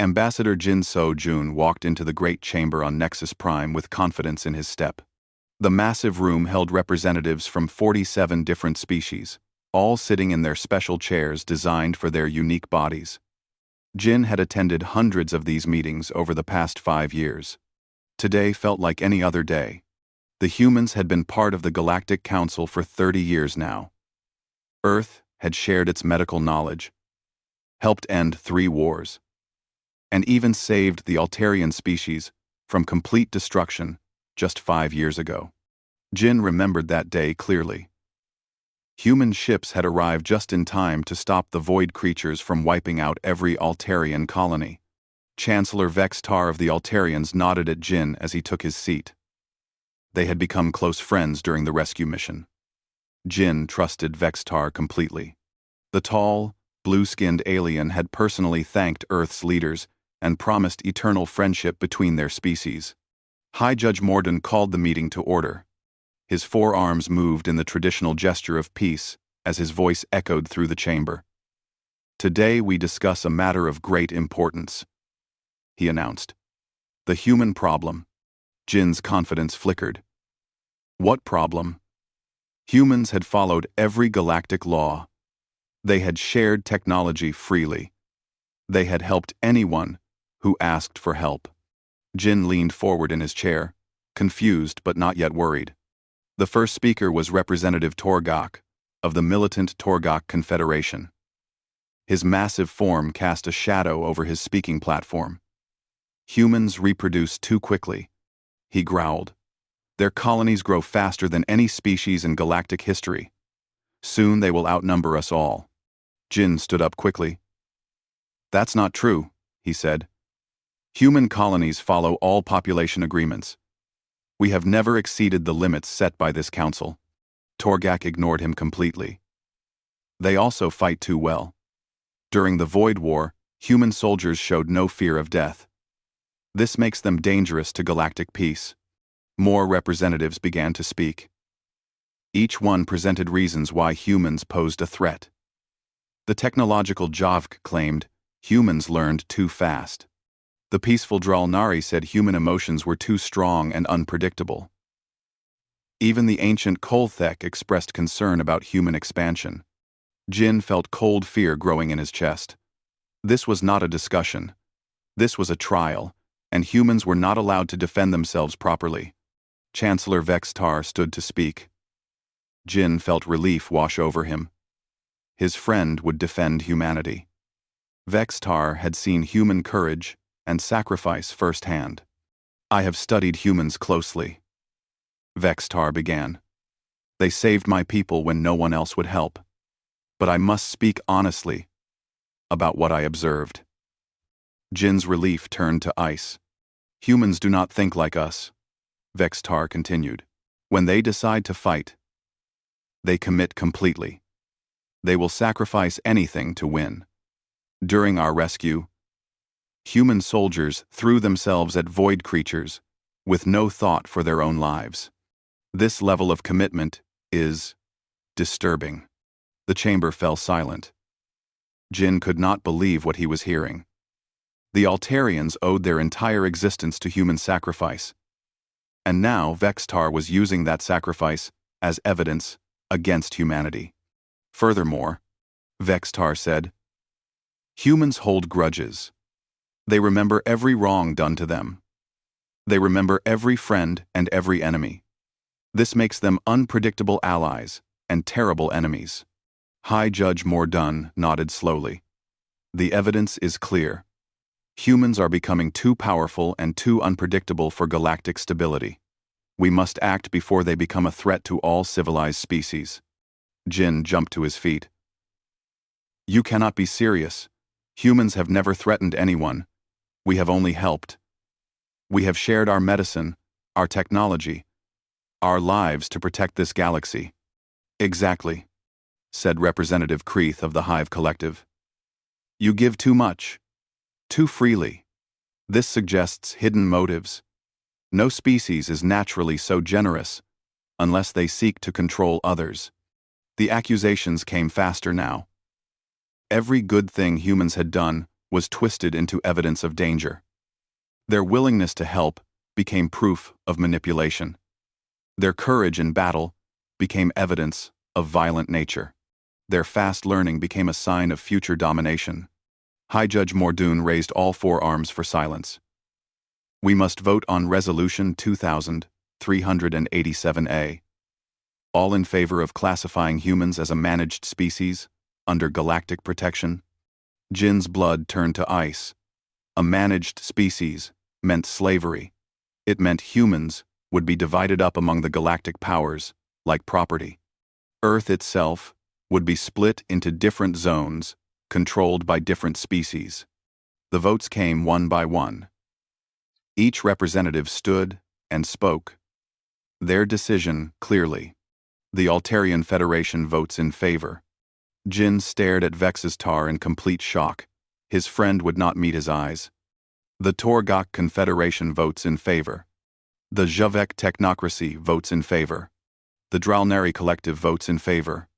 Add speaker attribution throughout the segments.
Speaker 1: Ambassador Jin So-jun walked into the great chamber on Nexus Prime with confidence in his step. The massive room held representatives from 47 different species, all sitting in their special chairs designed for their unique bodies. Jin had attended hundreds of these meetings over the past 5 years. Today felt like any other day. The humans had been part of the Galactic Council for 30 years now. Earth had shared its medical knowledge, helped end 3 wars, and even saved the Altarian species from complete destruction just 5 years ago. Jin remembered that day clearly. Human ships had arrived just in time to stop the void creatures from wiping out every Altarian colony. Chancellor Vextar of the Altarians nodded at Jin as he took his seat. They had become close friends during the rescue mission. Jin trusted Vextar completely. The tall, blue-skinned alien had personally thanked Earth's leaders and promised eternal friendship between their species. High Judge Morden called the meeting to order. His forearms moved in the traditional gesture of peace as his voice echoed through the chamber. "Today we discuss a matter of great importance," he announced. "The human problem." Jin's confidence flickered. What problem? Humans had followed every galactic law. They had shared technology freely. They had helped anyone who asked for help. Jin leaned forward in his chair, confused but not yet worried. The first speaker was Representative Torgok, of the militant Torgok Confederation. His massive form cast a shadow over his speaking platform. "Humans reproduce too quickly," he growled. "Their colonies grow faster than any species in galactic history. Soon they will outnumber us all." Jin stood up quickly. "That's not true," he said. "Human colonies follow all population agreements. We have never exceeded the limits set by this council." Torgak ignored him completely. "They also fight too well. During the Void War, human soldiers showed no fear of death. This makes them dangerous to galactic peace." More representatives began to speak. Each one presented reasons why humans posed a threat. The technological Javk claimed humans learned too fast. The peaceful Dralnari said human emotions were too strong and unpredictable. Even the ancient Kolthek expressed concern about human expansion. Jin felt cold fear growing in his chest. This was not a discussion. This was a trial, and humans were not allowed to defend themselves properly. Chancellor Vextar stood to speak. Jin felt relief wash over him. His friend would defend humanity. Vextar had seen human courage and sacrifice firsthand. "I have studied humans closely," Vextar began. "They saved my people when no one else would help. But I must speak honestly about what I observed." Jin's relief turned to ice. "Humans do not think like us," Vextar continued. "When they decide to fight, they commit completely. They will sacrifice anything to win. During our rescue, human soldiers threw themselves at void creatures with no thought for their own lives. This level of commitment is disturbing." The chamber fell silent. Jin could not believe what he was hearing. The Altarians owed their entire existence to human sacrifice. And now Vextar was using that sacrifice as evidence against humanity. Furthermore, Vextar said, "Humans hold grudges. They remember every wrong done to them. They remember every friend and every enemy. This makes them unpredictable allies and terrible enemies." High Judge Morden nodded slowly. "The evidence is clear. Humans are becoming too powerful and too unpredictable for galactic stability. We must act before they become a threat to all civilized species." Jin jumped to his feet. "You cannot be serious. Humans have never threatened anyone. We have only helped. We have shared our medicine, our technology, our lives to protect this galaxy." "Exactly," said Representative Kreeth of the Hive Collective. "You give too much, too freely. This suggests hidden motives. No species is naturally so generous unless they seek to control others." The accusations came faster now. Every good thing humans had done was twisted into evidence of danger. Their willingness to help became proof of manipulation. Their courage in battle became evidence of violent nature. Their fast learning became a sign of future domination. High Judge Mordoon raised all four arms for silence. We must vote on Resolution 2387A. All in favor of classifying humans as a managed species under galactic protection? Jin's blood turned to ice. A managed species meant slavery. It meant humans would be divided up among the galactic powers like property. Earth itself would be split into different zones controlled by different species. The votes came one by one. Each representative stood and spoke. Their decision clearly. The Altarian Federation votes in favor. Jin stared at Vex's Tar in complete shock. His friend would not meet his eyes. The Torgok Confederation votes in favor. The Javek Technocracy votes in favor. The Dralnari Collective votes in favor.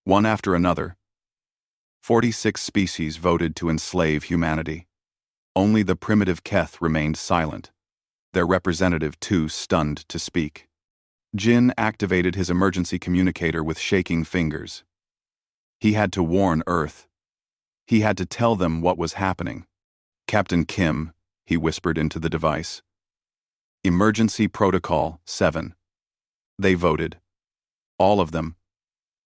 Speaker 1: One after another, 46 species voted to enslave humanity. Only the primitive Keth remained silent, their representative too stunned to speak. Jin activated his emergency communicator with shaking fingers. He had to warn Earth. He had to tell them what was happening. Captain Kim, he whispered into the device. Emergency Protocol 7. They voted. All of them.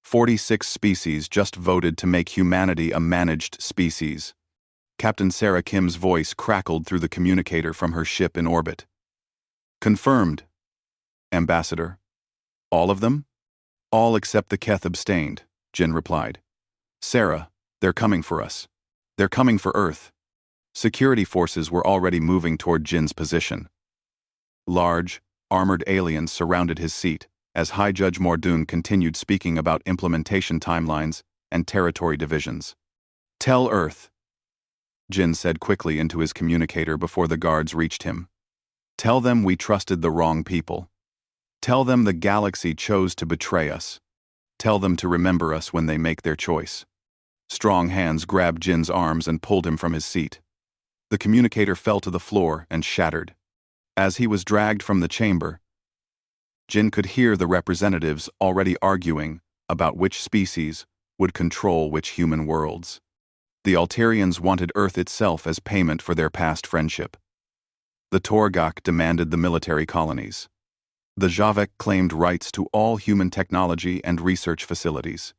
Speaker 1: 46 species just voted to make humanity a managed species. Captain Sarah Kim's voice crackled through the communicator from her ship in orbit. Confirmed, Ambassador. All of them? All except the Keth abstained, Jin replied. Sarah, they're coming for us. They're coming for Earth. Security forces were already moving toward Jin's position. Large, armored aliens surrounded his seat as High Judge Mordoon continued speaking about implementation timelines and territory divisions. Tell Earth, Jin said quickly into his communicator before the guards reached him. Tell them we trusted the wrong people. Tell them the galaxy chose to betray us. Tell them to remember us when they make their choice. Strong hands grabbed Jin's arms and pulled him from his seat. The communicator fell to the floor and shattered. As he was dragged from the chamber, Jin could hear the representatives already arguing about which species would control which human worlds. The Altarians wanted Earth itself as payment for their past friendship. The Torgok demanded the military colonies. The Javek claimed rights to all human technology and research facilities.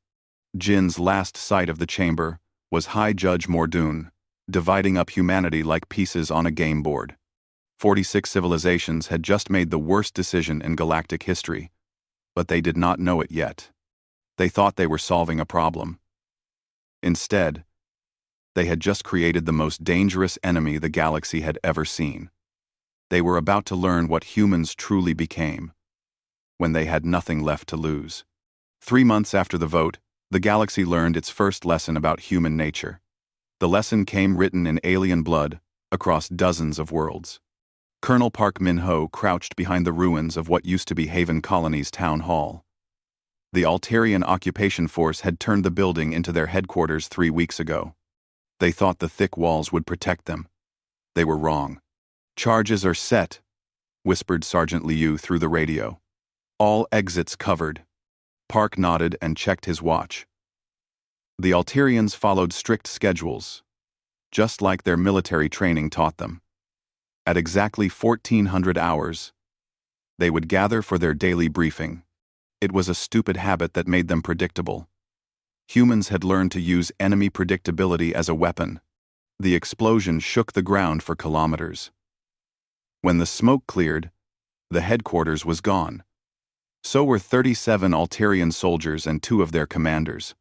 Speaker 1: Jin's last sight of the chamber was High Judge Mordoon, dividing up humanity like pieces on a game board. 46 civilizations had just made the worst decision in galactic history, but they did not know it yet. They thought they were solving a problem. Instead, they had just created the most dangerous enemy the galaxy had ever seen. They were about to learn what humans truly became, when they had nothing left to lose. 3 months after the vote, the galaxy learned its first lesson about human nature. The lesson came written in alien blood across dozens of worlds. Colonel Park Min-ho crouched behind the ruins of what used to be Haven Colony's town hall. The Altarian occupation force had turned the building into their headquarters 3 weeks ago. They thought the thick walls would protect them. They were wrong. Charges are set, whispered Sergeant Liu through the radio. All exits covered. Park nodded and checked his watch. The Altarians followed strict schedules, just like their military training taught them. At exactly 1400 hours, they would gather for their daily briefing. It was a stupid habit that made them predictable. Humans had learned to use enemy predictability as a weapon. The explosion shook the ground for kilometers. When the smoke cleared, the headquarters was gone. So were 37 Altarian soldiers and 2 of their commanders.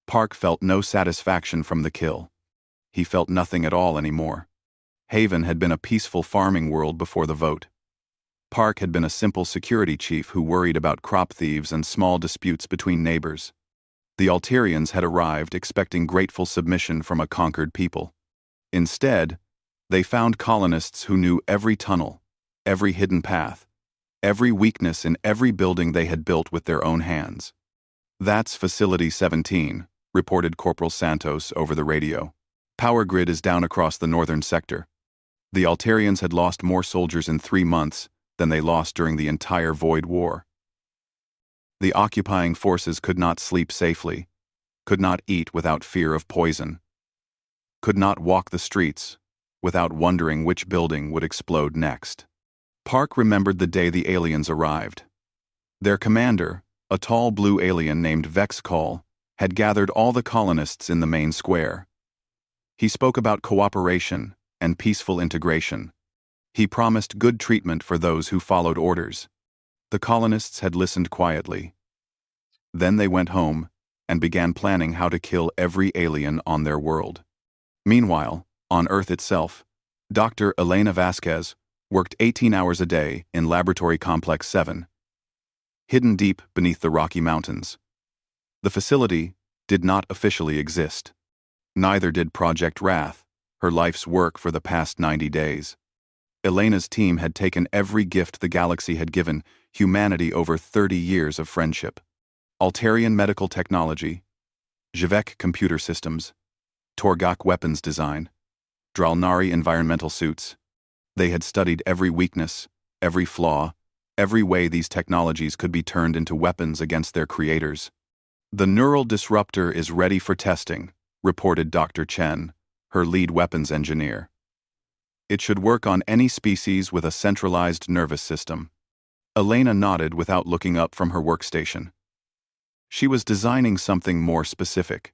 Speaker 1: Park felt no satisfaction from the kill. He felt nothing at all anymore. Haven had been a peaceful farming world before the vote. Park had been a simple security chief who worried about crop thieves and small disputes between neighbors. The Altarians had arrived expecting grateful submission from a conquered people. Instead, they found colonists who knew every tunnel, every hidden path, every weakness in every building they had built with their own hands. That's Facility 17, reported Corporal Santos over the radio. Power grid is down across the northern sector. The Altarians had lost more soldiers in 3 months than they lost during the entire Void War. The occupying forces could not sleep safely, could not eat without fear of poison, could not walk the streets without wondering which building would explode next. Park remembered the day the aliens arrived. Their commander, a tall blue alien named Vex Call, had gathered all the colonists in the main square. He spoke about cooperation and peaceful integration. He promised good treatment for those who followed orders. The colonists had listened quietly. Then they went home and began planning how to kill every alien on their world. Meanwhile, on Earth itself, Dr. Elena Vasquez worked 18 hours a day in Laboratory Complex 7, hidden deep beneath the Rocky Mountains. The facility did not officially exist. Neither did Project Wrath, her life's work for the past 90 days. Elena's team had taken every gift the galaxy had given humanity over 30 years of friendship. Altarian medical technology, J'vec computer systems, Torgok weapons design, Dralnari environmental suits. They had studied every weakness, every flaw, every way these technologies could be turned into weapons against their creators. The neural disruptor is ready for testing, reported Dr. Chen, her lead weapons engineer. It should work on any species with a centralized nervous system. Elena nodded without looking up from her workstation. She was designing something more specific.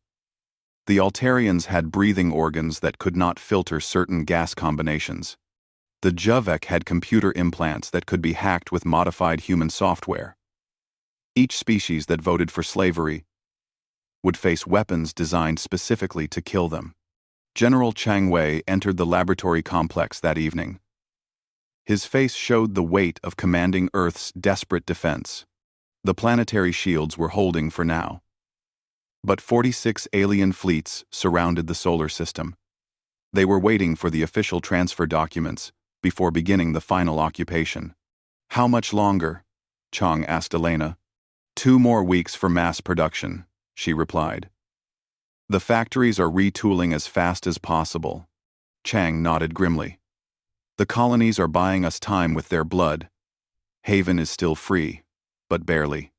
Speaker 1: The Altarians had breathing organs that could not filter certain gas combinations. The J'vec had computer implants that could be hacked with modified human software. Each species that voted for slavery would face weapons designed specifically to kill them. General Chang Wei entered the laboratory complex that evening. His face showed the weight of commanding Earth's desperate defense. The planetary shields were holding for now. But 46 alien fleets surrounded the solar system. They were waiting for the official transfer documents before beginning the final occupation. How much longer? Chang asked Elena. 2 more weeks for mass production, she replied. The factories are retooling as fast as possible. Chang nodded grimly. The colonies are buying us time with their blood. Haven is still free, but barely.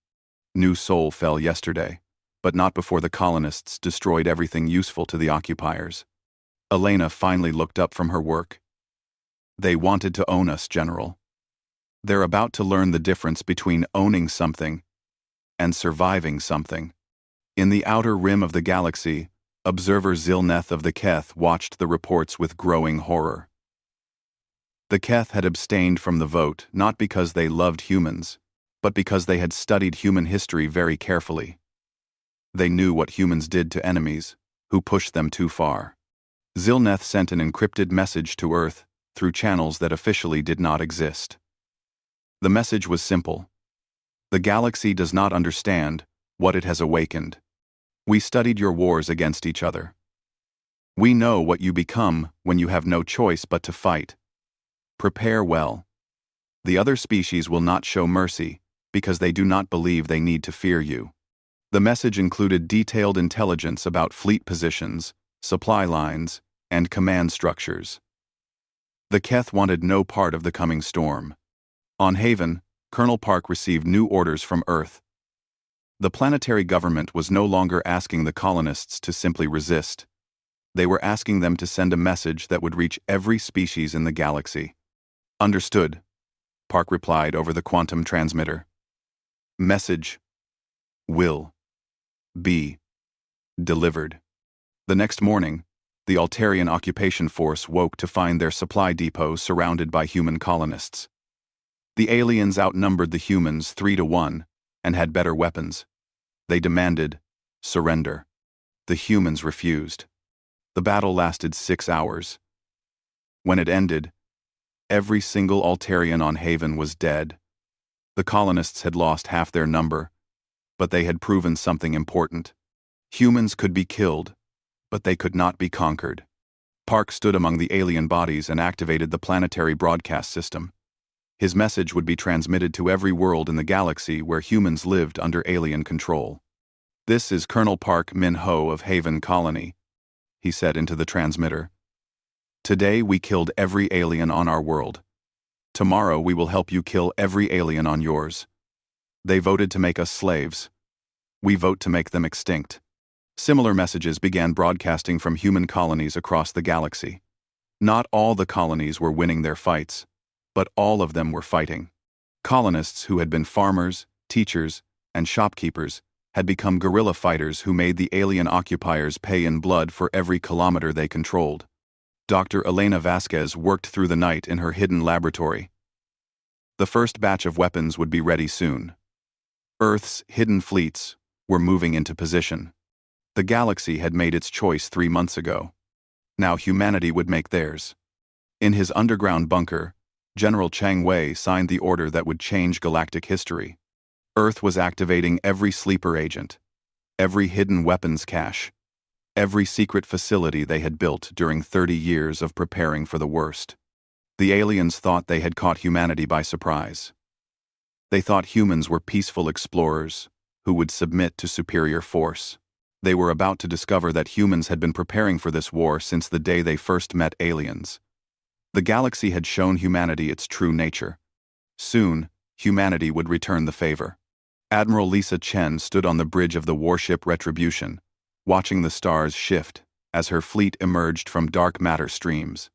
Speaker 1: New Sol fell yesterday, but not before the colonists destroyed everything useful to the occupiers. Elena finally looked up from her work. They wanted to own us, General. They're about to learn the difference between owning something and surviving something. In the outer rim of the galaxy, observer Zilneth of the Keth watched the reports with growing horror. The Keth had abstained from the vote not because they loved humans, but because they had studied human history very carefully. They knew what humans did to enemies, who pushed them too far. Zilneth sent an encrypted message to Earth through channels that officially did not exist. The message was simple. The galaxy does not understand what it has awakened. We studied your wars against each other. We know what you become when you have no choice but to fight. Prepare well. The other species will not show mercy because they do not believe they need to fear you. The message included detailed intelligence about fleet positions, supply lines, and command structures. The Keth wanted no part of the coming storm. On Haven, Colonel Park received new orders from Earth. The planetary government was no longer asking the colonists to simply resist. They were asking them to send a message that would reach every species in the galaxy. Understood, Park replied over the quantum transmitter. Message will be delivered. The next morning, the Altarian occupation force woke to find their supply depot surrounded by human colonists. The aliens outnumbered the humans 3-1 and had better weapons. They demanded surrender. The humans refused. The battle lasted 6 hours. When it ended, every single Altarian on Haven was dead. The colonists had lost half their number, but they had proven something important. Humans could be killed, but they could not be conquered. Park stood among the alien bodies and activated the planetary broadcast system. His message would be transmitted to every world in the galaxy where humans lived under alien control. This is Colonel Park Min-ho of Haven Colony. he said into the transmitter. "Today we killed every alien on our world. Tomorrow we will help you kill every alien on yours. They voted to make us slaves. We vote to make them extinct." Similar messages began broadcasting from human colonies across the galaxy. Not all the colonies were winning their fights, but all of them were fighting. Colonists who had been farmers, teachers, and shopkeepers had become guerrilla fighters who made the alien occupiers pay in blood for every kilometer they controlled. Dr. Elena Vasquez worked through the night in her hidden laboratory. The first batch of weapons would be ready soon. Earth's hidden fleets were moving into position. The galaxy had made its choice 3 months ago. Now humanity would make theirs. In his underground bunker, General Chang Wei signed the order that would change galactic history. Earth was activating every sleeper agent, every hidden weapons cache, every secret facility they had built during 30 years of preparing for the worst. The aliens thought they had caught humanity by surprise. They thought humans were peaceful explorers who would submit to superior force. They were about to discover that humans had been preparing for this war since the day they first met aliens. The galaxy had shown humanity its true nature. Soon, humanity would return the favor. Admiral Lisa Chen stood on the bridge of the warship Retribution, watching the stars shift as her fleet emerged from dark matter streams.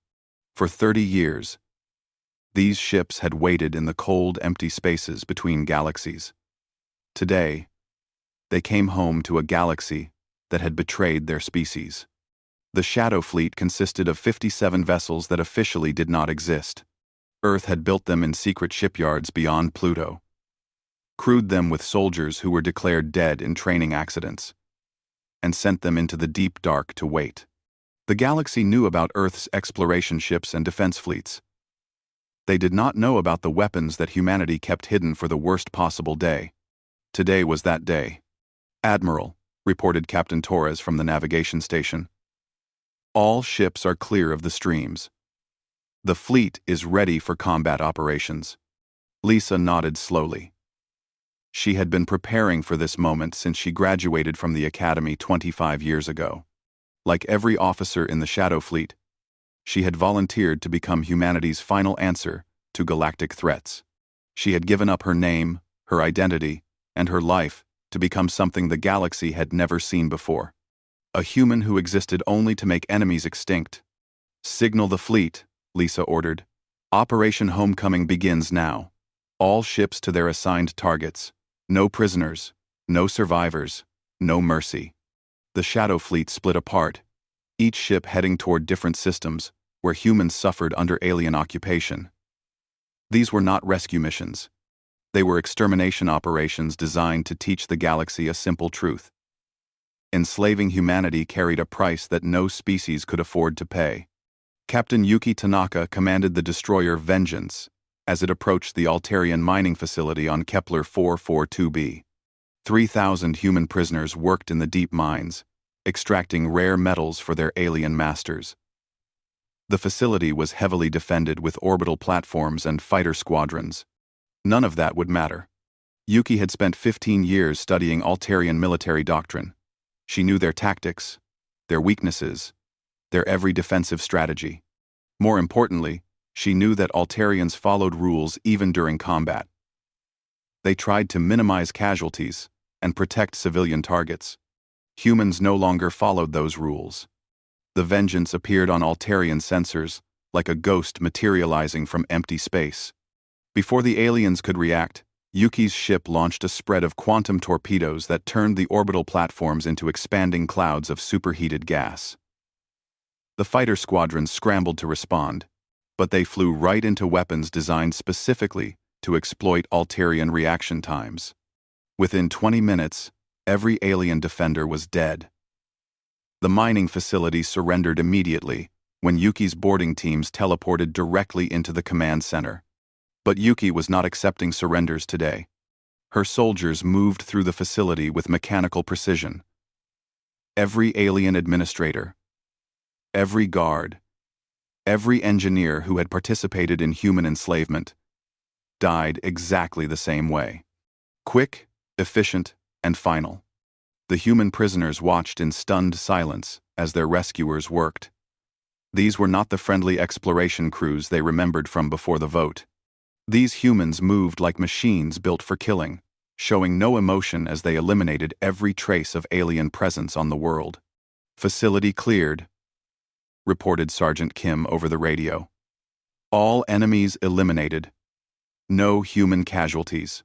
Speaker 1: For 30 years, these ships had waited in the cold, empty spaces between galaxies. Today, they came home to a galaxy that had betrayed their species. The Shadow Fleet consisted of 57 vessels that officially did not exist. Earth had built them in secret shipyards beyond Pluto, crewed them with soldiers who were declared dead in training accidents, and sent them into the deep dark to wait. The galaxy knew about Earth's exploration ships and defense fleets. They did not know about the weapons that humanity kept hidden for the worst possible day. Today was that day. "Admiral," reported Captain Torres from the navigation station, "all ships are clear of the streams. The fleet is ready for combat operations." Lisa nodded slowly. She had been preparing for this moment since she graduated from the academy 25 years ago. Like every officer in the Shadow Fleet, she had volunteered to become humanity's final answer to galactic threats. She had given up her name, her identity, and her life to become something the galaxy had never seen before. A human who existed only to make enemies extinct. "Signal the fleet," Lisa ordered. "Operation Homecoming begins now. All ships to their assigned targets. No prisoners, no survivors, no mercy." The Shadow Fleet split apart, each ship heading toward different systems where humans suffered under alien occupation. These were not rescue missions. They were extermination operations designed to teach the galaxy a simple truth. Enslaving humanity carried a price that no species could afford to pay. Captain Yuki Tanaka commanded the destroyer Vengeance as it approached the Altarian mining facility on Kepler 442b. 3,000 human prisoners worked in the deep mines, extracting rare metals for their alien masters. The facility was heavily defended with orbital platforms and fighter squadrons. None of that would matter. Yuki had spent 15 years studying Altarian military doctrine. She knew their tactics, their weaknesses, their every defensive strategy. More importantly, she knew that Altarians followed rules even during combat. They tried to minimize casualties and protect civilian targets. Humans no longer followed those rules. The Vengeance appeared on Altarian sensors like a ghost materializing from empty space. Before the aliens could react, Yuki's ship launched a spread of quantum torpedoes that turned the orbital platforms into expanding clouds of superheated gas. The fighter squadrons scrambled to respond, but they flew right into weapons designed specifically to exploit Altarian reaction times. Within 20 minutes, every alien defender was dead. The mining facility surrendered immediately when Yuki's boarding teams teleported directly into the command center. But Yuki was not accepting surrenders today. Her soldiers moved through the facility with mechanical precision. Every alien administrator, every guard, every engineer who had participated in human enslavement died exactly the same way. Quick, efficient, and final. The human prisoners watched in stunned silence as their rescuers worked. These were not the friendly exploration crews they remembered from before the vote. These humans moved like machines built for killing, showing no emotion as they eliminated every trace of alien presence on the world. "Facility cleared," reported Sergeant Kim over the radio. "All enemies eliminated. No human casualties."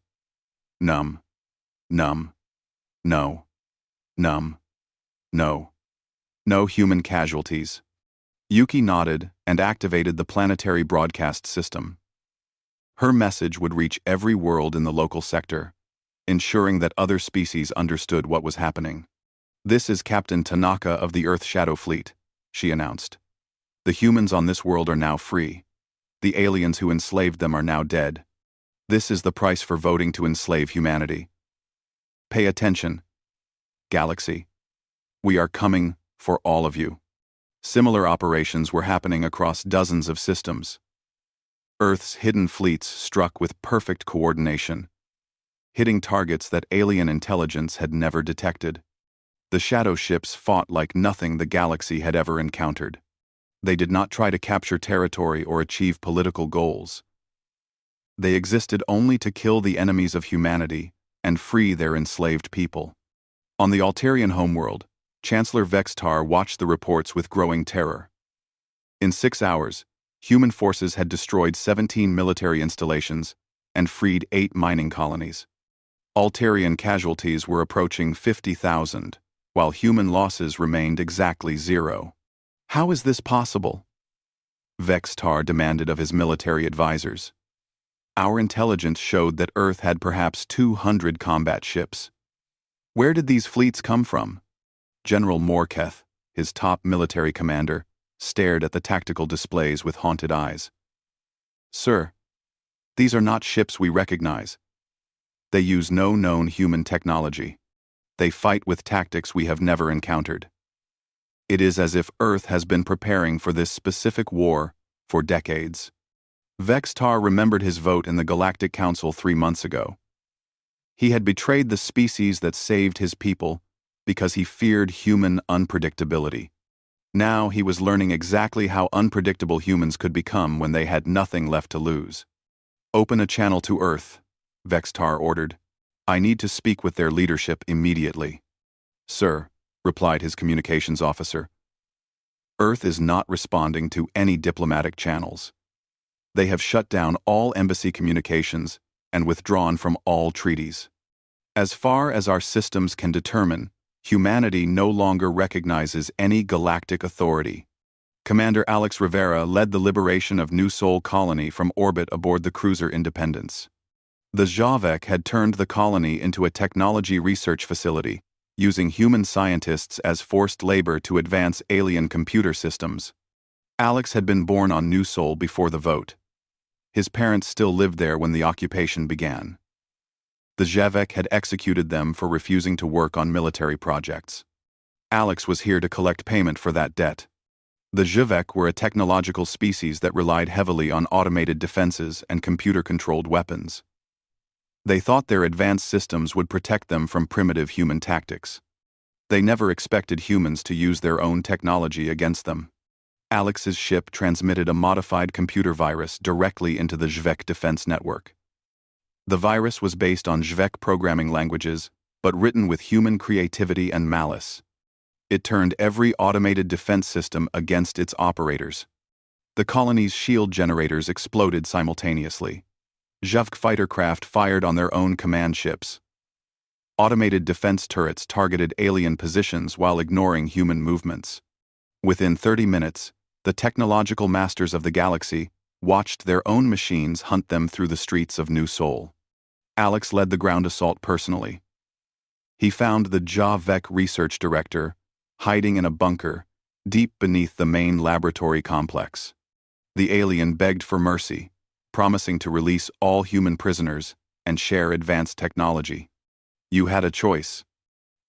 Speaker 1: Num. Num. No. Num. No. No human casualties. Yuki nodded and activated the planetary broadcast system. Her message would reach every world in the local sector, ensuring that other species understood what was happening. "This is Captain Tanaka of the Earth Shadow Fleet," she announced. "The humans on this world are now free. The aliens who enslaved them are now dead. This is the price for voting to enslave humanity. Pay attention, Galaxy. We are coming for all of you." Similar operations were happening across dozens of systems. Earth's hidden fleets struck with perfect coordination, hitting targets that alien intelligence had never detected. The shadow ships fought like nothing the galaxy had ever encountered. They did not try to capture territory or achieve political goals. They existed only to kill the enemies of humanity and free their enslaved people. On the Altarian homeworld, Chancellor Vextar watched the reports with growing terror. In 6 hours, human forces had destroyed 17 military installations and freed 8 mining colonies. Altarian casualties were approaching 50,000, while human losses remained exactly 0. "How is this possible?" Vextar demanded of his military advisors. "Our intelligence showed that Earth had perhaps 200 combat ships. Where did these fleets come from?" General Morketh, his top military commander, stared at the tactical displays with haunted eyes. "Sir, these are not ships we recognize. They use no known human technology. They fight with tactics we have never encountered. It is as if Earth has been preparing for this specific war for decades." Vextar remembered his vote in the Galactic Council 3 months ago. He had betrayed the species that saved his people because he feared human unpredictability. Now he was learning exactly how unpredictable humans could become when they had nothing left to lose. "Open a channel to Earth," Vextar ordered. "I need to speak with their leadership immediately." "Sir," replied his communications officer. "Earth is not responding to any diplomatic channels. They have shut down all embassy communications and withdrawn from all treaties. As far as our systems can determine, humanity no longer recognizes any galactic authority." Commander Alex Rivera led the liberation of New Sol colony from orbit aboard the cruiser Independence. The Javek had turned the colony into a technology research facility, using human scientists as forced labor to advance alien computer systems. Alex had been born on New Sol before the vote. His parents still lived there when the occupation began. The Javek had executed them for refusing to work on military projects. Alex was here to collect payment for that debt. The Javek were a technological species that relied heavily on automated defenses and computer-controlled weapons. They thought their advanced systems would protect them from primitive human tactics. They never expected humans to use their own technology against them. Alex's ship transmitted a modified computer virus directly into the Javek defense network. The virus was based on Javek programming languages, but written with human creativity and malice. It turned every automated defense system against its operators. The colony's shield generators exploded simultaneously. Javek fighter craft fired on their own command ships. Automated defense turrets targeted alien positions while ignoring human movements. Within 30 minutes, the technological masters of the galaxy watched their own machines hunt them through the streets of New Sol. Alex led the ground assault personally. He found the Javek research director hiding in a bunker deep beneath the main laboratory complex. The alien begged for mercy, promising to release all human prisoners and share advanced technology. "You had a choice,"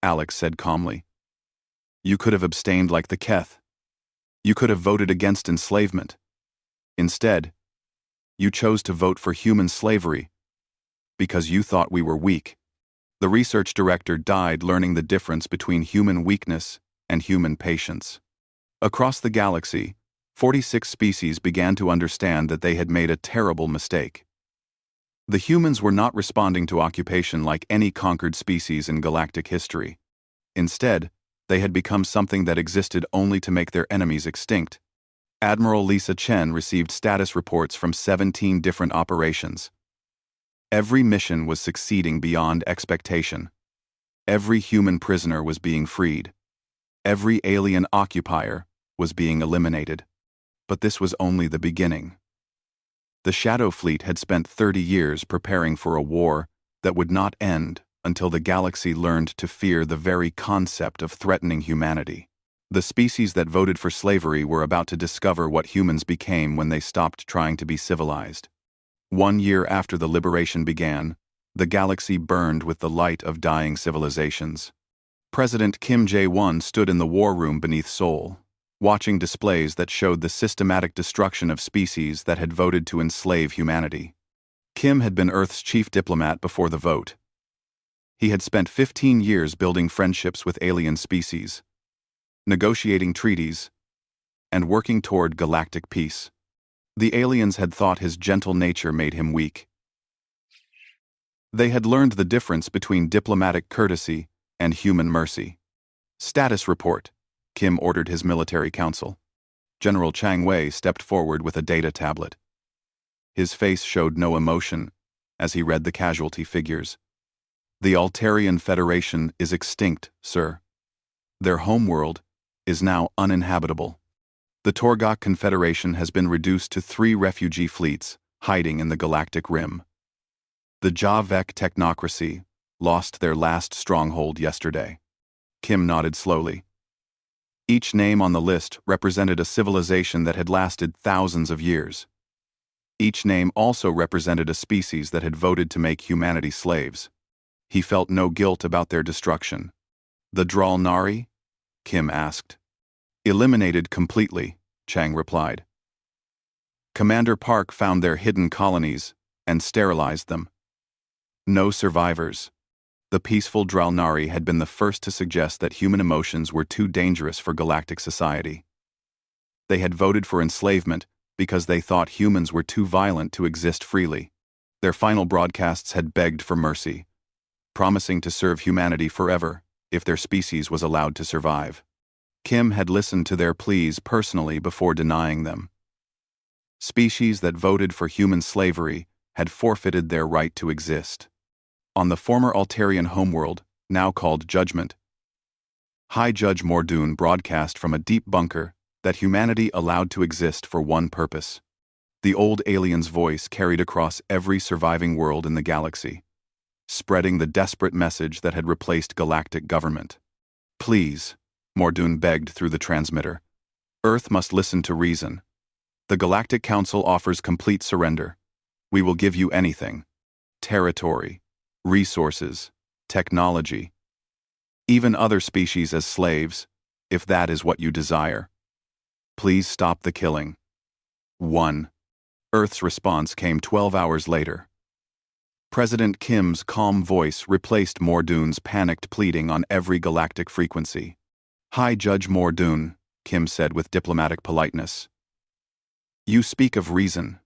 Speaker 1: Alex said calmly. "You could have abstained like the Keth. You could have voted against enslavement. Instead, you chose to vote for human slavery because you thought we were weak." The research director died learning the difference between human weakness and human patience. Across the galaxy, 46 species began to understand that they had made a terrible mistake. The humans were not responding to occupation like any conquered species in galactic history. Instead, they had become something that existed only to make their enemies extinct. Admiral Lisa Chen received status reports from 17 different operations. Every mission was succeeding beyond expectation. Every human prisoner was being freed. Every alien occupier was being eliminated. But this was only the beginning. The Shadow Fleet had spent 30 years preparing for a war that would not end until the galaxy learned to fear the very concept of threatening humanity. The species that voted for slavery were about to discover what humans became when they stopped trying to be civilized. 1 year after the liberation began, the galaxy burned with the light of dying civilizations. President Kim Jae-won stood in the war room beneath Seoul, watching displays that showed the systematic destruction of species that had voted to enslave humanity. Kim had been Earth's chief diplomat before the vote. He had spent 15 years building friendships with alien species, negotiating treaties, and working toward galactic peace. The aliens had thought his gentle nature made him weak. They had learned the difference between diplomatic courtesy and human mercy. Status report, Kim ordered his military council. General Chang Wei stepped forward with a data tablet. His face showed no emotion as he read the casualty figures. The Altarian Federation is extinct, sir. Their homeworld is now uninhabitable. The Torgok Confederation has been reduced to 3 refugee fleets hiding in the galactic rim. The Javek technocracy lost their last stronghold yesterday. Kim nodded slowly. Each name on the list represented a civilization that had lasted thousands of years. Each name also represented a species that had voted to make humanity slaves. He felt no guilt about their destruction. The Dralnari? Kim asked. Eliminated completely, Chang replied. Commander Park found their hidden colonies and sterilized them. No survivors. The peaceful Dralnari had been the first to suggest that human emotions were too dangerous for galactic society. They had voted for enslavement because they thought humans were too violent to exist freely. Their final broadcasts had begged for mercy, promising to serve humanity forever if their species was allowed to survive. Kim had listened to their pleas personally before denying them. Species that voted for human slavery had forfeited their right to exist. On the former Altarian homeworld, now called Judgment, High Judge Mordoon broadcast from a deep bunker that humanity allowed to exist for one purpose. The old alien's voice carried across every surviving world in the galaxy, spreading the desperate message that had replaced galactic government. Please, Mordoon begged through the transmitter. Earth must listen to reason. The Galactic Council offers complete surrender. We will give you anything. Territory, resources, technology, even other species as slaves, if that is what you desire. Please stop the killing. 1. Earth's response came 12 hours later. President Kim's calm voice replaced Mordoon's panicked pleading on every galactic frequency. High Judge Mordoon, Kim said with diplomatic politeness. You speak of reason,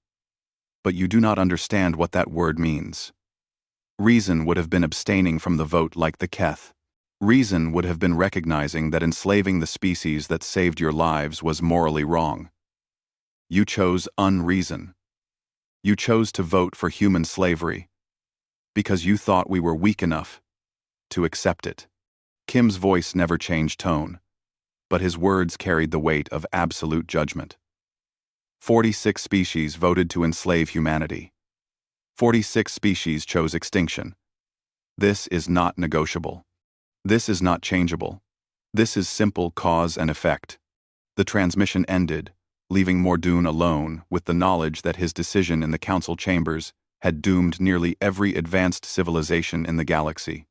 Speaker 1: but you do not understand what that word means. Reason would have been abstaining from the vote like the Keth. Reason would have been recognizing that enslaving the species that saved your lives was morally wrong. You chose unreason. You chose to vote for human slavery because you thought we were weak enough to accept it. Kim's voice never changed tone, but his words carried the weight of absolute judgment. 46 species voted to enslave humanity. 46 species chose extinction. This is not negotiable. This is not changeable. This is simple cause and effect. The transmission ended, leaving Mordoon alone with the knowledge that his decision in the council chambers had doomed nearly every advanced civilization in the galaxy.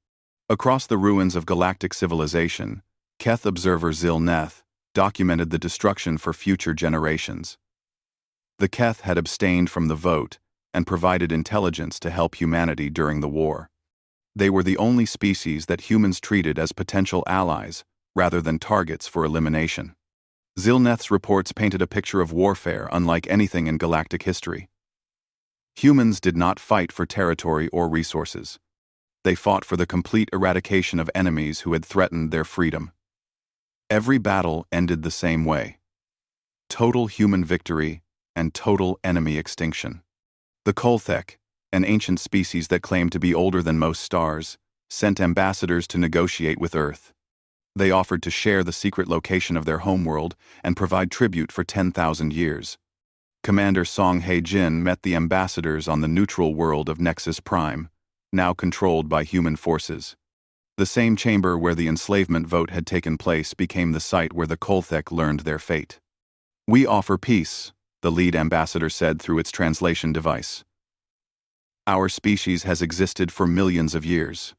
Speaker 1: Across the ruins of galactic civilization, Keth observer Zil Neth documented the destruction for future generations. The Keth had abstained from the vote and provided intelligence to help humanity during the war. They were the only species that humans treated as potential allies, rather than targets for elimination. Zilneth's reports painted a picture of warfare unlike anything in galactic history. Humans did not fight for territory or resources. They fought for the complete eradication of enemies who had threatened their freedom. Every battle ended the same way: total human victory and total enemy extinction. The Kolthek, an ancient species that claimed to be older than most stars, sent ambassadors to negotiate with Earth. They offered to share the secret location of their homeworld and provide tribute for 10,000 years. Commander Song He-jin met the ambassadors on the neutral world of Nexus Prime, now controlled by human forces. The same chamber where the enslavement vote had taken place became the site where the Kolthek learned their fate. "We offer peace," the lead ambassador said through its translation device. "Our species has existed for millions of years.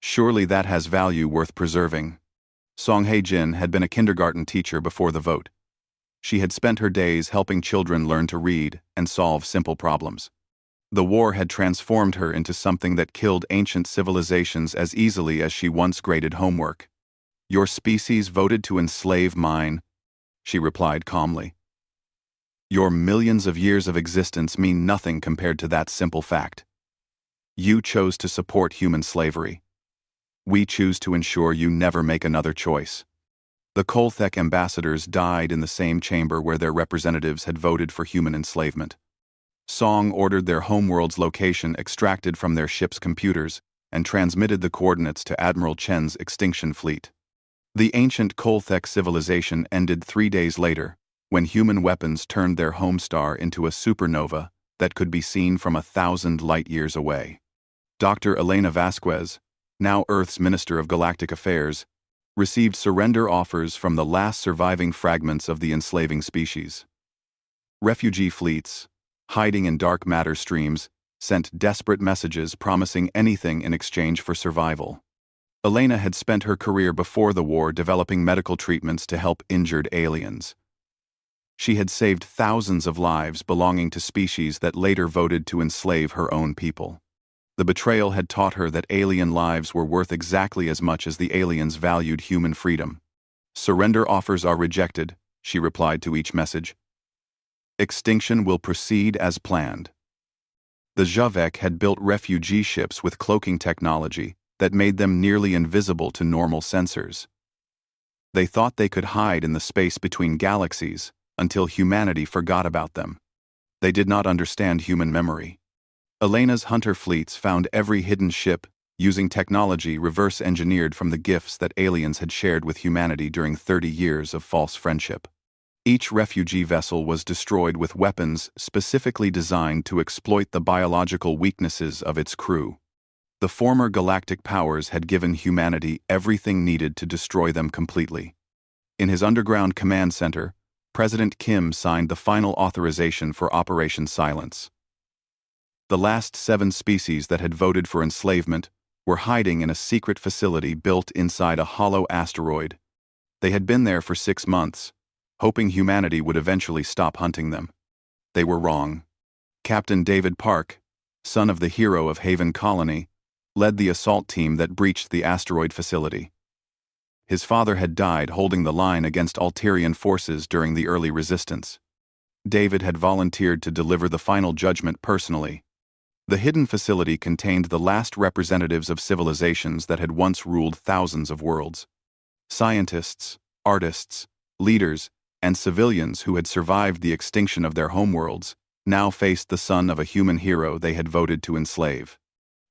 Speaker 1: Surely that has value worth preserving." Song He-jin had been a kindergarten teacher before the vote. She had spent her days helping children learn to read and solve simple problems. The war had transformed her into something that killed ancient civilizations as easily as she once graded homework. "Your species voted to enslave mine," she replied calmly. "Your millions of years of existence mean nothing compared to that simple fact. You chose to support human slavery. We choose to ensure you never make another choice." The Kolthek ambassadors died in the same chamber where their representatives had voted for human enslavement. Song ordered their homeworld's location extracted from their ship's computers and transmitted the coordinates to Admiral Chen's extinction fleet. The ancient Kolthek civilization ended 3 days later, when human weapons turned their home star into a supernova that could be seen from 1,000 light-years away. Dr. Elena Vasquez, now Earth's Minister of Galactic Affairs, received surrender offers from the last surviving fragments of the enslaving species. Refugee fleets, hiding in dark matter streams, sent desperate messages promising anything in exchange for survival. Elena had spent her career before the war developing medical treatments to help injured aliens. She had saved thousands of lives belonging to species that later voted to enslave her own people. The betrayal had taught her that alien lives were worth exactly as much as the aliens valued human freedom. "Surrender offers are rejected," she replied to each message. "Extinction will proceed as planned." The Javek had built refugee ships with cloaking technology that made them nearly invisible to normal sensors. They thought they could hide in the space between galaxies until humanity forgot about them. They did not understand human memory. Elena's hunter fleets found every hidden ship using technology reverse-engineered from the gifts that aliens had shared with humanity during 30 years of false friendship. Each refugee vessel was destroyed with weapons specifically designed to exploit the biological weaknesses of its crew. The former galactic powers had given humanity everything needed to destroy them completely. In his underground command center, President Kim signed the final authorization for Operation Silence. The last 7 species that had voted for enslavement were hiding in a secret facility built inside a hollow asteroid. They had been there for 6 months, hoping humanity would eventually stop hunting them. They were wrong. Captain David Park, son of the hero of Haven Colony, led the assault team that breached the asteroid facility. His father had died holding the line against Alterian forces during the early resistance. David had volunteered to deliver the final judgment personally. The hidden facility contained the last representatives of civilizations that had once ruled thousands of worlds. Scientists, artists, leaders, and civilians who had survived the extinction of their homeworlds now faced the son of a human hero they had voted to enslave.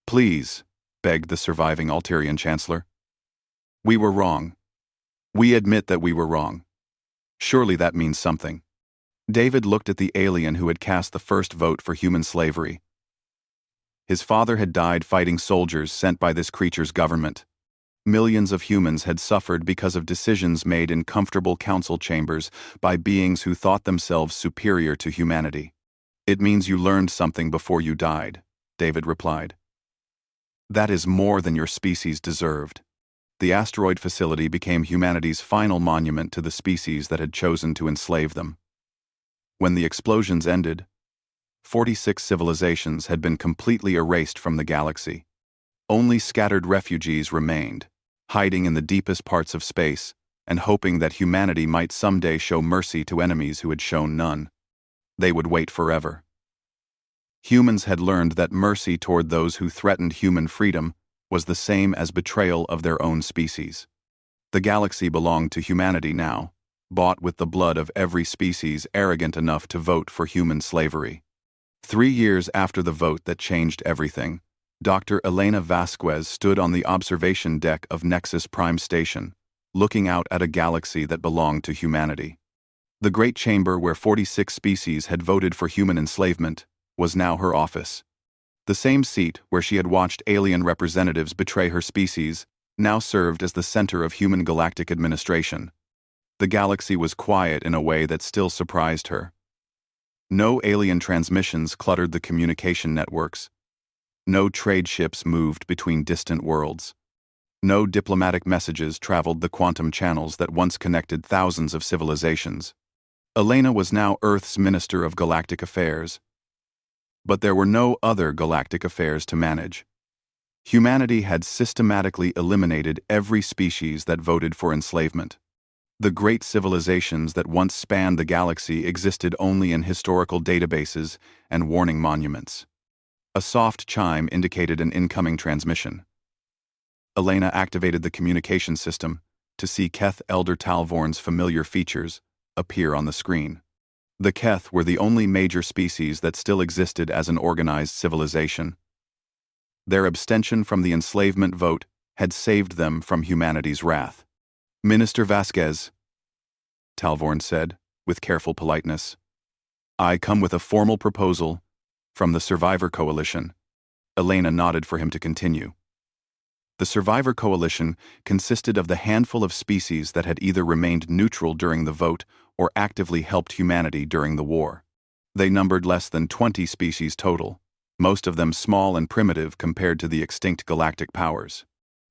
Speaker 1: "Please," begged the surviving Alterian Chancellor. "We were wrong. We admit that we were wrong. Surely that means something." David looked at the alien who had cast the first vote for human slavery. His father had died fighting soldiers sent by this creature's government. Millions of humans had suffered because of decisions made in comfortable council chambers by beings who thought themselves superior to humanity. "It means you learned something before you died," David replied. "That is more than your species deserved." The asteroid facility became humanity's final monument to the species that had chosen to enslave them. When the explosions ended, 46 civilizations had been completely erased from the galaxy. Only scattered refugees remained, hiding in the deepest parts of space and hoping that humanity might someday show mercy to enemies who had shown none. They would wait forever. Humans had learned that mercy toward those who threatened human freedom was the same as betrayal of their own species. The galaxy belonged to humanity now, bought with the blood of every species arrogant enough to vote for human slavery. 3 years after the vote that changed everything, Dr. Elena Vasquez stood on the observation deck of Nexus Prime Station, looking out at a galaxy that belonged to humanity. The great chamber where 46 species had voted for human enslavement was now her office. The same seat where she had watched alien representatives betray her species now served as the center of human galactic administration. The galaxy was quiet in a way that still surprised her. No alien transmissions cluttered the communication networks. No trade ships moved between distant worlds. No diplomatic messages traveled the quantum channels that once connected thousands of civilizations. Elena was now Earth's Minister of Galactic Affairs. But there were no other galactic affairs to manage. Humanity had systematically eliminated every species that voted for enslavement. The great civilizations that once spanned the galaxy existed only in historical databases and warning monuments. A soft chime indicated an incoming transmission. Elena activated the communication system to see Keth Elder Talvorn's familiar features appear on the screen. The Keth were the only major species that still existed as an organized civilization. Their abstention from the enslavement vote had saved them from humanity's wrath. "Minister Vasquez," Talvorn said, with careful politeness, "I come with a formal proposal from the Survivor Coalition." Elena nodded for him to continue. The Survivor Coalition consisted of the handful of species that had either remained neutral during the vote or actively helped humanity during the war. They numbered less than 20 species total, most of them small and primitive compared to the extinct galactic powers.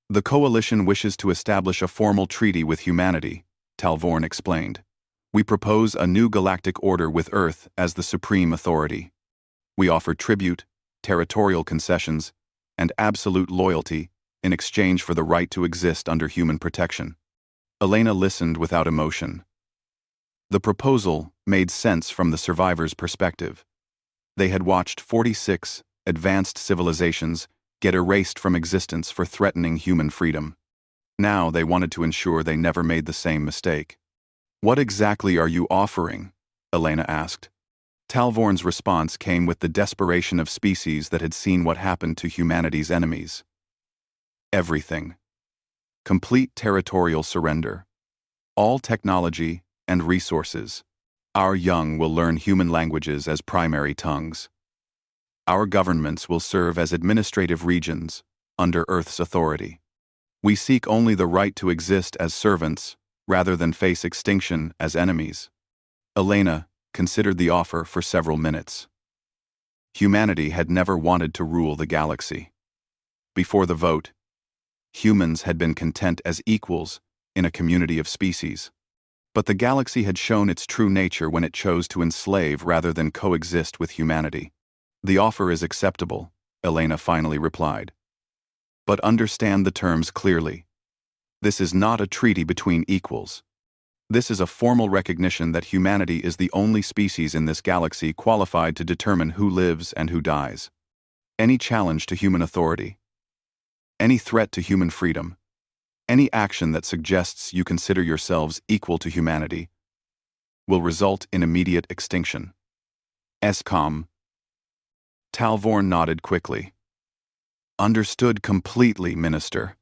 Speaker 1: "The Coalition wishes to establish a formal treaty with humanity," Talvorn explained. "We propose a new galactic order with Earth as the supreme authority. We offer tribute, territorial concessions, and absolute loyalty in exchange for the right to exist under human protection." Elena listened without emotion. The proposal made sense from the survivors' perspective. They had watched 46 advanced civilizations get erased from existence for threatening human freedom. Now they wanted to ensure they never made the same mistake. "What exactly are you offering?" Elena asked. Talvorn's response came with the desperation of species that had seen what happened to humanity's enemies. "Everything. Complete territorial surrender. All technology and resources. Our young will learn human languages as primary tongues. Our governments will serve as administrative regions under Earth's authority. We seek only the right to exist as servants rather than face extinction as enemies." Elena considered the offer for several minutes. Humanity had never wanted to rule the galaxy. Before the vote, humans had been content as equals in a community of species. But the galaxy had shown its true nature when it chose to enslave rather than coexist with humanity. "The offer is acceptable," Elena finally replied. "But understand the terms clearly. This is not a treaty between equals. This is a formal recognition that humanity is the only species in this galaxy qualified to determine who lives and who dies. Any challenge to human authority, any threat to human freedom, any action that suggests you consider yourselves equal to humanity will result in immediate extinction. SCOM." Talvorn nodded quickly. "Understood completely, Minister.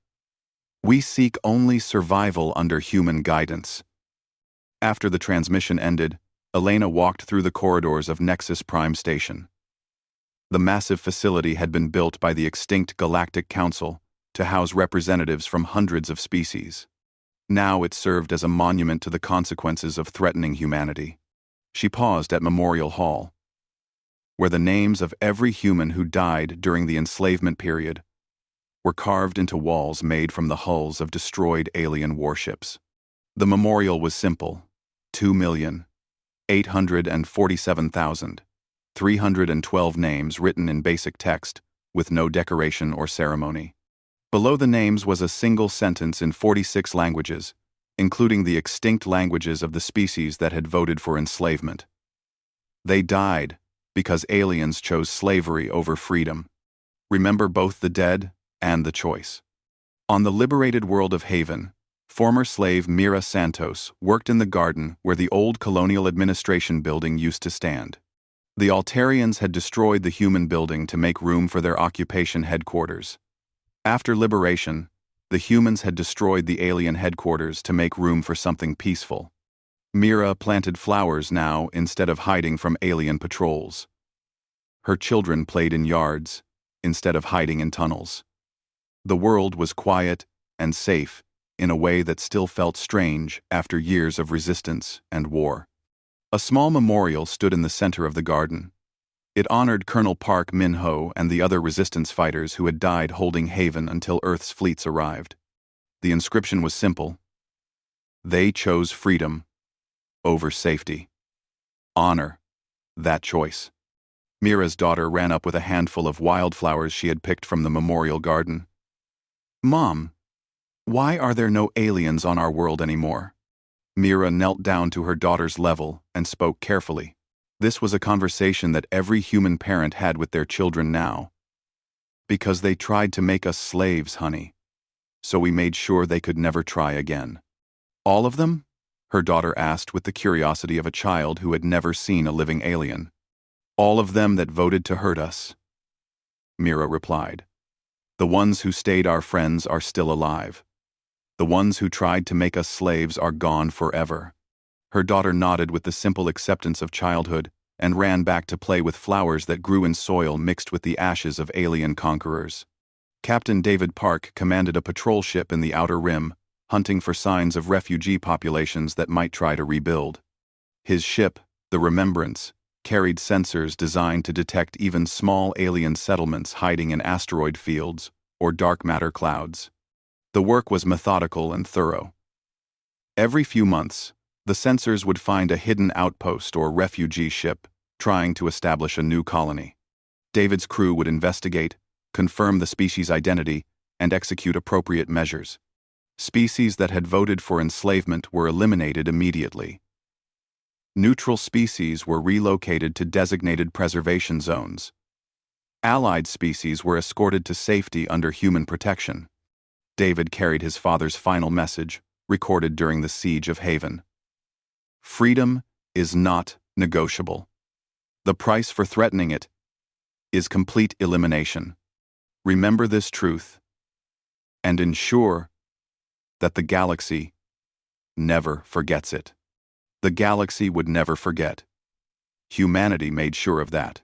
Speaker 1: We seek only survival under human guidance." After the transmission ended, Elena walked through the corridors of Nexus Prime Station. The massive facility had been built by the extinct Galactic Council to house representatives from hundreds of species. Now it served as a monument to the consequences of threatening humanity. She paused at Memorial Hall, where the names of every human who died during the enslavement period were carved into walls made from the hulls of destroyed alien warships. The memorial was simple: 2,847,312 names written in basic text with no decoration or ceremony. Below the names was a single sentence in 46 languages, including the extinct languages of the species that had voted for enslavement. They died because aliens chose slavery over freedom. Remember both the dead and the choice. On the liberated world of Haven, former slave Mira Santos worked in the garden where the old colonial administration building used to stand. The Altarians had destroyed the human building to make room for their occupation headquarters. After liberation, the humans had destroyed the alien headquarters to make room for something peaceful. Mira planted flowers now instead of hiding from alien patrols. Her children played in yards instead of hiding in tunnels. The world was quiet and safe in a way that still felt strange after years of resistance and war. A small memorial stood in the center of the garden. It honored Colonel Park Min-ho and the other resistance fighters who had died holding Haven until Earth's fleets arrived. The inscription was simple. They chose freedom over safety. Honor that choice. Mira's daughter ran up with a handful of wildflowers she had picked from the memorial garden. Mom, why are there no aliens on our world anymore? Mira knelt down to her daughter's level and spoke carefully. This was a conversation that every human parent had with their children now. Because they tried to make us slaves, honey. So we made sure they could never try again. All of them? Her daughter asked with the curiosity of a child who had never seen a living alien. All of them that voted to hurt us. Mira replied. The ones who stayed our friends are still alive. The ones who tried to make us slaves are gone forever. Her daughter nodded with the simple acceptance of childhood and ran back to play with flowers that grew in soil mixed with the ashes of alien conquerors. Captain David Park commanded a patrol ship in the Outer Rim, hunting for signs of refugee populations that might try to rebuild. His ship, the Remembrance, carried sensors designed to detect even small alien settlements hiding in asteroid fields or dark matter clouds. The work was methodical and thorough. Every few months, the sensors would find a hidden outpost or refugee ship trying to establish a new colony. David's crew would investigate, confirm the species' identity, and execute appropriate measures. Species that had voted for enslavement were eliminated immediately. Neutral species were relocated to designated preservation zones. Allied species were escorted to safety under human protection. David carried his father's final message, recorded during the Siege of Haven. Freedom is not negotiable. The price for threatening it is complete elimination. Remember this truth and ensure that the galaxy never forgets it. The galaxy would never forget. Humanity made sure of that.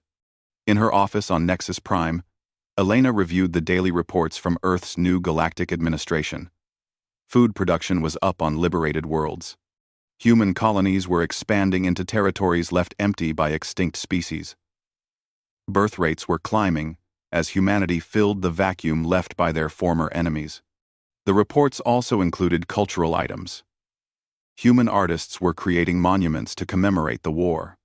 Speaker 1: In her office on Nexus Prime, Elena reviewed the daily reports from Earth's new galactic administration. Food production was up on liberated worlds. Human colonies were expanding into territories left empty by extinct species. Birth rates were climbing as humanity filled the vacuum left by their former enemies. The reports also included cultural items. Human artists were creating monuments to commemorate the war.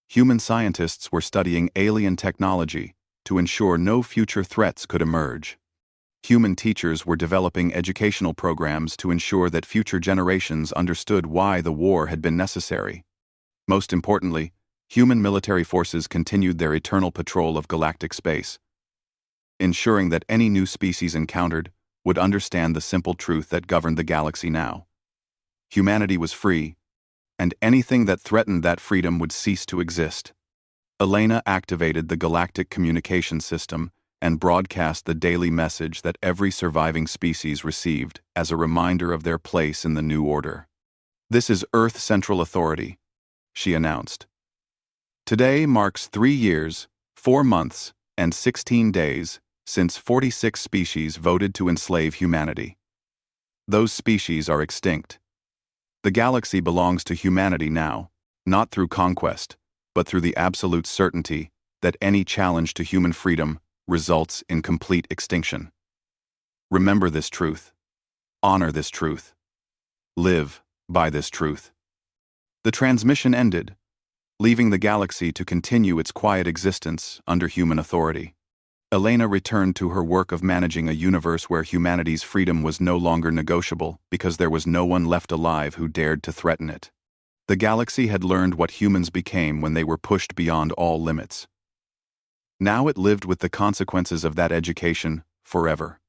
Speaker 1: Human scientists were studying alien technology to ensure no future threats could emerge. Human teachers were developing educational programs to ensure that future generations understood why the war had been necessary. Most importantly, human military forces continued their eternal patrol of galactic space, ensuring that any new species encountered would understand the simple truth that governed the galaxy now. Humanity was free, and anything that threatened that freedom would cease to exist. Elena activated the galactic communication system and broadcast the daily message that every surviving species received as a reminder of their place in the new order. This is Earth Central Authority, she announced. Today marks 3 years, 4 months, and 16 days since 46 species voted to enslave humanity. Those species are extinct. The galaxy belongs to humanity now, not through conquest, but through the absolute certainty that any challenge to human freedom results in complete extinction. Remember this truth. Honor this truth. Live by this truth. The transmission ended, leaving the galaxy to continue its quiet existence under human authority. Elena returned to her work of managing a universe where humanity's freedom was no longer negotiable because there was no one left alive who dared to threaten it. The galaxy had learned what humans became when they were pushed beyond all limits. Now it lived with the consequences of that education forever.